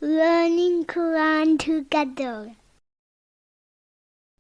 learning Quran together.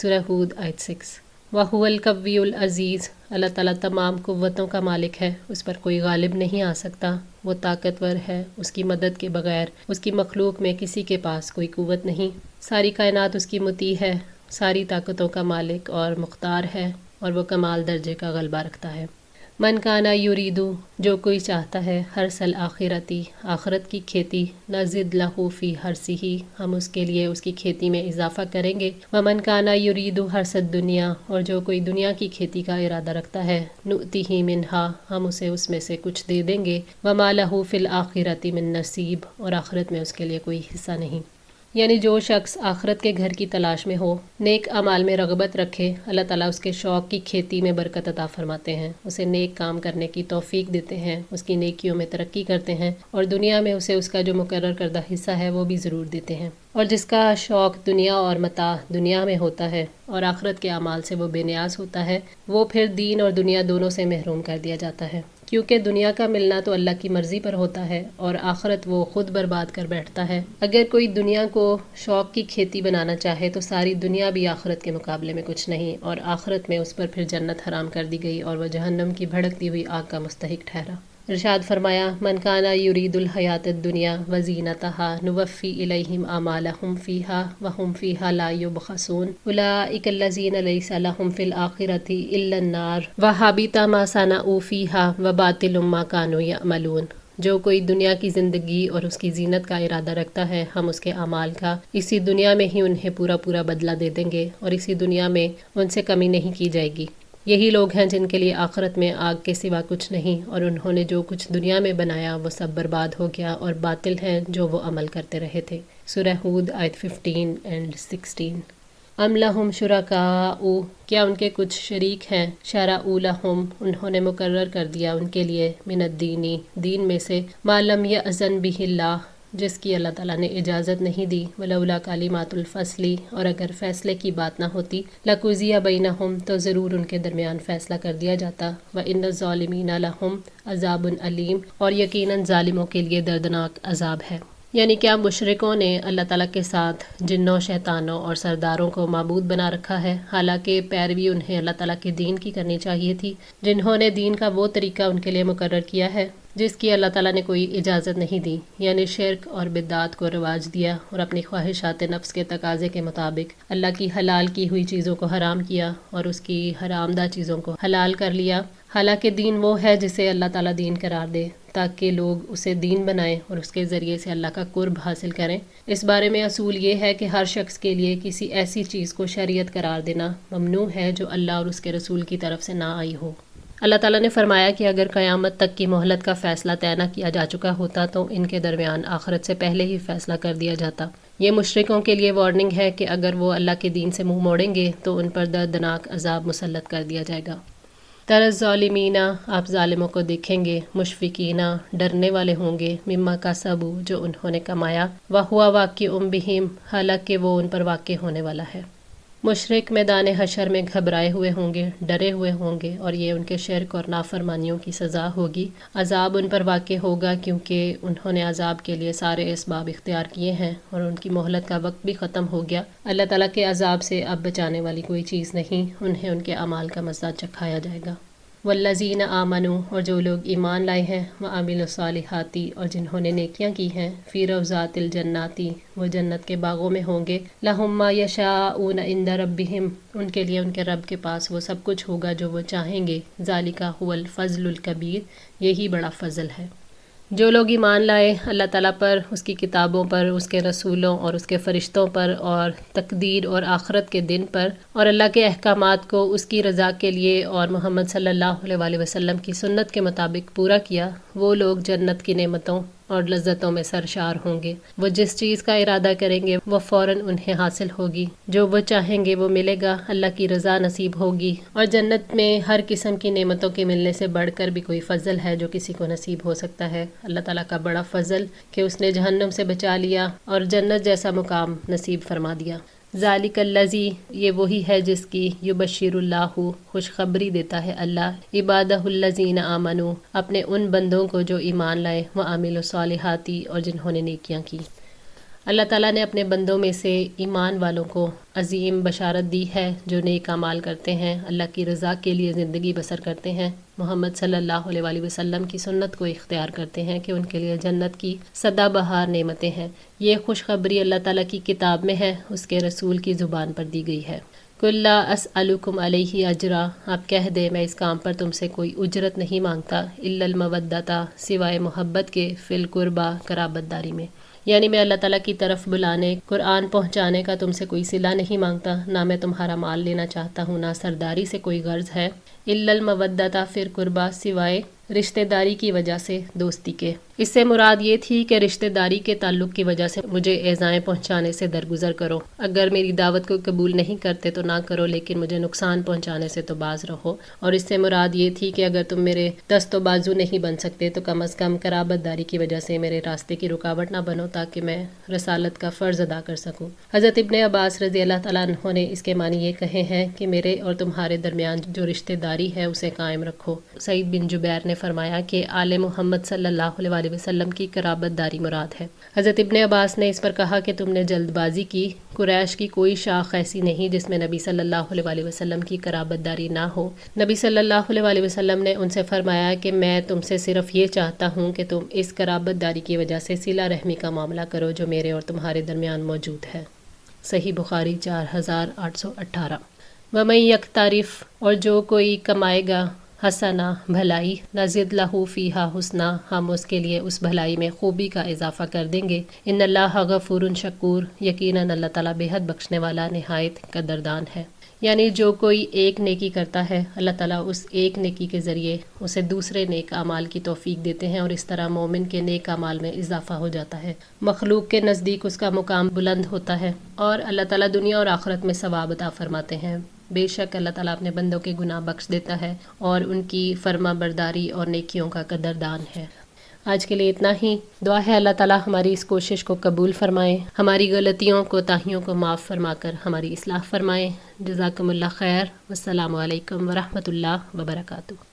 سورہ ہود آیت 6۔ وَهُوَ الْقَوِّيُّ الْعَزِيزُ، اللہ تعالیٰ تمام قوتوں کا مالک ہے، اس پر کوئی غالب نہیں آ سکتا، وہ طاقتور ہے، اس کی مدد کے بغیر اس کی مخلوق میں کسی کے پاس کوئی قوت نہیں، ساری کائنات اس کی مطیع ہے، ساری طاقتوں کا مالک اور مختار ہے، اور وہ کمال درجے کا غلبہ رکھتا ہے۔ من کانا یریدو، جو کوئی چاہتا ہے، حرث الآخرتی، آخرت کی کھیتی، نزد لہ فی حرثہ، ہم اس کے لیے اس کی کھیتی میں اضافہ کریں گے، ومن کانا یریدو حرث الدنیا، اور جو کوئی دنیا کی کھیتی کا ارادہ رکھتا ہے، نؤتہ منہا، ہم اسے اس میں سے کچھ دے دیں گے، وما لہ فی الآخرۃ من نصیب، اور آخرت میں اس کے لیے کوئی حصہ نہیں۔ یعنی جو شخص آخرت کے گھر کی تلاش میں ہو، نیک اعمال میں رغبت رکھے، اللہ تعالیٰ اس کے شوق کی کھیتی میں برکت عطا فرماتے ہیں، اسے نیک کام کرنے کی توفیق دیتے ہیں، اس کی نیکیوں میں ترقی کرتے ہیں، اور دنیا میں اسے اس کا جو مقرر کردہ حصہ ہے وہ بھی ضرور دیتے ہیں۔ اور جس کا شوق دنیا اور متاع دنیا میں ہوتا ہے اور آخرت کے اعمال سے وہ بے نیاز ہوتا ہے، وہ پھر دین اور دنیا دونوں سے محروم کر دیا جاتا ہے، کیونکہ دنیا کا ملنا تو اللہ کی مرضی پر ہوتا ہے اور آخرت وہ خود برباد کر بیٹھتا ہے۔ اگر کوئی دنیا کو شوق کی کھیتی بنانا چاہے تو ساری دنیا بھی آخرت کے مقابلے میں کچھ نہیں، اور آخرت میں اس پر پھر جنت حرام کر دی گئی اور وہ جہنم کی بھڑکتی ہوئی آگ کا مستحق ٹھہرا۔ ارشاد فرمایا، من کانا یرید الحیات الدنیا وزینتها نوفی الیہم اعمالہم فیہا وہم فیہا لا یبخسون اولئک الذین لیس لہم فی الآخرۃ الا النار وحبط ما صنعوا فیہا وباطل ما کانوا یعملون۔ جو کوئی دنیا کی زندگی اور اس کی زینت کا ارادہ رکھتا ہے، ہم اس کے اعمال کا اسی دنیا میں ہی انہیں پورا پورا بدلہ دے دیں گے، اور اسی دنیا میں ان سے کمی نہیں کی جائے گی۔ یہی لوگ ہیں جن کے لیے آخرت میں آگ کے سوا کچھ نہیں، اور انہوں نے جو کچھ دنیا میں بنایا وہ سب برباد ہو گیا، اور باطل ہیں جو وہ عمل کرتے رہے تھے۔ سورہ ہود آیت 15 and 16۔ ام لہم شرکاء، کیا ان کے کچھ شریک ہیں، شرعوا لہم، انہوں نے مقرر کر دیا ان کے لیے، من الدین، دین میں سے، ما لم یأذن بہ اللہ، جس کی اللہ تعالیٰ نے اجازت نہیں دی، ولولا کلمات الفصل، اور اگر فیصلے کی بات نہ ہوتی، لقضی بینہم، تو ضرور ان کے درمیان فیصلہ کر دیا جاتا، وان الظالمین لہم عذاب علیم، اور یقیناً ظالموں کے لیے دردناک عذاب ہے۔ یعنی کیا مشرکوں نے اللہ تعالیٰ کے ساتھ جنوں، شیطانوں اور سرداروں کو معبود بنا رکھا ہے، حالانکہ پیروی انہیں اللہ تعالیٰ کے دین کی کرنی چاہیے تھی، جنہوں نے دین کا وہ طریقہ ان کے لیے مقرر کیا ہے جس کی اللہ تعالیٰ نے کوئی اجازت نہیں دی، یعنی شرک اور بدعات کو رواج دیا، اور اپنی خواہشات نفس کے تقاضے کے مطابق اللہ کی حلال کی ہوئی چیزوں کو حرام کیا اور اس کی حرام دہ چیزوں کو حلال کر لیا، حالانکہ دین وہ ہے جسے اللہ تعالیٰ دین قرار دے تاکہ لوگ اسے دین بنائیں اور اس کے ذریعے سے اللہ کا قرب حاصل کریں۔ اس بارے میں اصول یہ ہے کہ ہر شخص کے لیے کسی ایسی چیز کو شریعت قرار دینا ممنوع ہے جو اللہ اور اس کے رسول کی طرف سے نہ آئی ہو۔ اللہ تعالیٰ نے فرمایا کہ اگر قیامت تک کی مہلت کا فیصلہ طے نہ کیا جا چکا ہوتا تو ان کے درمیان آخرت سے پہلے ہی فیصلہ کر دیا جاتا۔ یہ مشرکوں کے لیے وارننگ ہے کہ اگر وہ اللہ کے دین سے منہ موڑیں گے تو ان پر دردناک عذاب مسلط کر دیا جائے گا۔ تر الظالمین، آپ ظالموں کو دیکھیں گے، مشفقین، ڈرنے والے ہوں گے، مما کسبوا، جو انہوں نے کمایا، وہوا واقع بہم، حالانکہ وہ ان پر واقع ہونے والا ہے۔ مشرک میدان حشر میں گھبرائے ہوئے ہوں گے، ڈرے ہوئے ہوں گے، اور یہ ان کے شرک اور نافرمانیوں کی سزا ہوگی۔ عذاب ان پر واقع ہوگا کیونکہ انہوں نے عذاب کے لیے سارے اسباب اختیار کیے ہیں اور ان کی مہلت کا وقت بھی ختم ہو گیا۔ اللہ تعالیٰ کے عذاب سے اب بچانے والی کوئی چیز نہیں، انہیں ان کے اعمال کا مزہ چکھایا جائے گا۔ والذین آمنوا، اور جو لوگ ایمان لائے ہیں، وعملوا الصالحات، اور جنہوں نے نیکیاں کی ہیں، فی روضات الجنات، وہ جنت کے باغوں میں ہوں گے، لہم ما یشاءون عند ربہم، ان کے لیے ان کے رب کے پاس وہ سب کچھ ہوگا جو وہ چاہیں گے، ذالک هو الفضل الکبیر، یہی بڑا فضل ہے۔ جو لوگ ایمان لائے اللہ تعالیٰ پر، اس کی کتابوں پر، اس کے رسولوں اور اس کے فرشتوں پر، اور تقدیر اور آخرت کے دن پر، اور اللہ کے احکامات کو اس کی رضا کے لیے اور محمد صلی اللہ علیہ وآلہ وسلم کی سنت کے مطابق پورا کیا، وہ لوگ جنت کی نعمتوں اور لذتوں میں سرشار ہوں گے۔ وہ جس چیز کا ارادہ کریں گے وہ فوراً انہیں حاصل ہوگی، جو وہ چاہیں گے وہ ملے گا، اللہ کی رضا نصیب ہوگی، اور جنت میں ہر قسم کی نعمتوں کے ملنے سے بڑھ کر بھی کوئی فضل ہے جو کسی کو نصیب ہو سکتا ہے۔ اللہ تعالیٰ کا بڑا فضل کہ اس نے جہنم سے بچا لیا اور جنت جیسا مقام نصیب فرما دیا۔ ذالک الذی، یہ وہی ہے جس کی یبشر اللہ، خوشخبری دیتا ہے اللہ، عبادہ الذین آمنوا، اپنے ان بندوں کو جو ایمان لائے، وعملوا الصالحات، اور جنہوں نے نیکیاں کی۔ اللہ تعالیٰ نے اپنے بندوں میں سے ایمان والوں کو عظیم بشارت دی ہے جو نیک اعمال کرتے ہیں، اللہ کی رضا کے لیے زندگی بسر کرتے ہیں، محمد صلی اللہ علیہ وآلہ وسلم کی سنت کو اختیار کرتے ہیں کہ ان کے لیے جنت کی سدا بہار نعمتیں ہیں۔ یہ خوشخبری اللہ تعالیٰ کی کتاب میں ہے، اس کے رسول کی زبان پر دی گئی ہے۔ قُل لا اسألکم علیہ اجرا، آپ کہہ دیں میں اس کام پر تم سے کوئی اجرت نہیں مانگتا، الا المودۃ، سوائے محبت کے، فی القربیٰ، قرابت داری میں۔ یعنی میں اللہ تعالیٰ کی طرف بلانے، قرآن پہنچانے کا تم سے کوئی صلہ نہیں مانگتا، نہ میں تمہارا مال لینا چاہتا ہوں، نہ سرداری سے کوئی غرض ہے۔ الا المودۃ فی القربیٰ، سوائے رشتہ داری کی وجہ سے، دوستی کے۔ اس سے مراد یہ تھی کہ رشتہ داری کے تعلق کی وجہ سے مجھے ایذائیں پہنچانے سے درگزر کرو، اگر میری دعوت کو قبول نہیں کرتے تو نہ کرو، لیکن مجھے نقصان پہنچانے سے تو باز رہو۔ اور اس سے مراد یہ تھی کہ اگر تم میرے دست و بازو نہیں بن سکتے تو کم از کم قرابت داری کی وجہ سے میرے راستے کی رکاوٹ نہ بنو، تاکہ میں رسالت کا فرض ادا کر سکوں۔ حضرت ابن عباس رضی اللہ تعالیٰ عنہ نے اس کے معنی یہ کہے ہیں کہ میرے اور تمہارے درمیان جو رشتہ داری ہے اسے قائم رکھو۔ سعید بن جبیر نے فرمایا کہ آل محمد صلی اللہ علیہ وآلہ وسلم کی قرابت داری مراد ہے۔ حضرت ابن عباس نے اس پر کہا کہ تم نے جلد بازی کی، قریش کی کوئی شاخ ایسی نہیں جس میں نبی صلی اللہ علیہ وآلہ وسلم کی قرابت داری نہ ہو۔ نبی صلی اللہ علیہ وآلہ وسلم نے ان سے فرمایا کہ میں تم سے صرف یہ چاہتا ہوں کہ تم اس قرابت داری کی وجہ سے صلہ رحمی کا معاملہ کرو جو میرے اور تمہارے درمیان موجود ہے۔ صحیح بخاری 4818۔ وَمَن یقترف، اور جو کوئی کمائے گا، حسنا، بھلائی، نزد لہو فیہا حسنا، ہم اس کے لیے اس بھلائی میں خوبی کا اضافہ کر دیں گے۔ ان اللہ غفور شکور، یقیناً اللہ تعالیٰ بے حد بخشنے والا، نہایت قدردان ہے۔ یعنی جو کوئی ایک نیکی کرتا ہے، اللہ تعالیٰ اس ایک نیکی کے ذریعے اسے دوسرے نیک اعمال کی توفیق دیتے ہیں، اور اس طرح مومن کے نیک اعمال میں اضافہ ہو جاتا ہے، مخلوق کے نزدیک اس کا مقام بلند ہوتا ہے، اور اللہ تعالیٰ دنیا اور آخرت میں ثواب عطا فرماتے ہیں۔ بے شک اللہ تعالیٰ اپنے بندوں کے گناہ بخش دیتا ہے اور ان کی فرما برداری اور نیکیوں کا قدردان ہے۔ آج کے لیے اتنا ہی۔ دعا ہے اللہ تعالیٰ ہماری اس کوشش کو قبول فرمائے، ہماری غلطیوں کوتاہیوں کو معاف فرما کر ہماری اصلاح فرمائے۔ جزاکم اللہ خیر، والسلام علیکم ورحمۃ اللہ وبرکاتہ۔